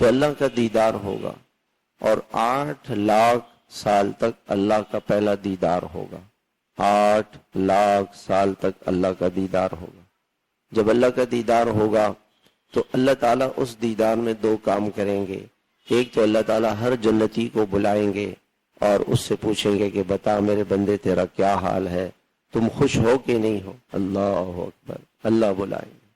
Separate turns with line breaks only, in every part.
تو اللہ کا دیدار ہوگا، اور 8 لاکھ سال تک اللہ کا پہلا دیدار ہوگا۔ 8 لاکھ سال تک اللہ کا دیدار ہوگا۔ جب اللہ کا دیدار ہوگا تو اللہ تعالیٰ اس دیدار میں 2 کام کریں گے۔ ایک تو اللہ تعالیٰ ہر جنتی کو بلائیں گے اور اس سے پوچھیں گے کہ بتا میرے بندے تیرا کیا حال ہے، تم خوش ہو کہ نہیں ہو؟ اللہ اکبر، اللہ بلائیں گے۔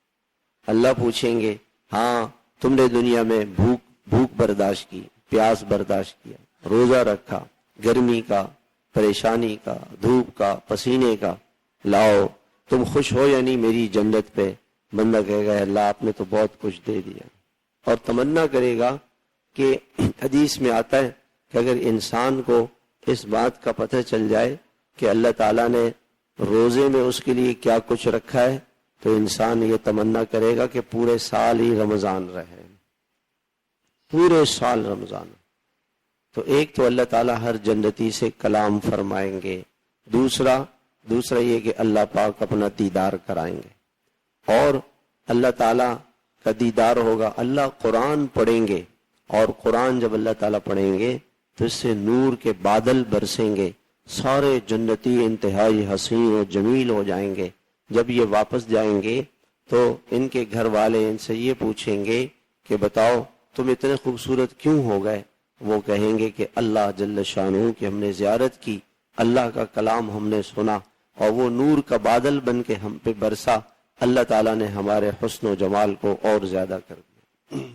اللہ پوچھیں گے ہاں تم نے دنیا میں بھوک برداشت کی، پیاس برداشت کیا، روزہ رکھا، گرمی کا، پریشانی کا، دھوپ کا، پسینے کا، لاؤ تم خوش ہو یا نہیں میری جنت پہ؟ بندہ کہے گا اللہ آپ نے تو بہت کچھ دے دیا، اور تمنا کرے گا کہ حدیث میں آتا ہے کہ اگر انسان کو اس بات کا پتہ چل جائے کہ اللہ تعالیٰ نے روزے میں اس کے لیے کیا کچھ رکھا ہے تو انسان یہ تمنا کرے گا کہ پورے سال ہی رمضان رہے، پورے سال رمضان۔ تو ایک تو اللہ تعالیٰ ہر جنتی سے کلام فرمائیں گے، دوسرا یہ کہ اللہ پاک اپنا دیدار کرائیں گے، اور اللہ تعالیٰ کا دیدار ہوگا۔ اللہ قرآن پڑھیں گے، اور قرآن جب اللہ تعالیٰ پڑھیں گے تو اس سے نور کے بادل برسیں گے، سارے جنتی انتہائی حسین و جمیل ہو جائیں گے۔ جب یہ واپس جائیں گے تو ان کے گھر والے ان سے یہ پوچھیں گے کہ بتاؤ تم اتنے خوبصورت کیوں ہو گئے؟ وہ کہیں گے کہ اللہ جل شانہ کی ہم نے زیارت کی، اللہ کا کلام ہم نے سنا، اور وہ نور کا بادل بن کے ہم پہ برسا، اللہ تعالیٰ نے ہمارے حسن و جمال کو اور زیادہ کر دیا۔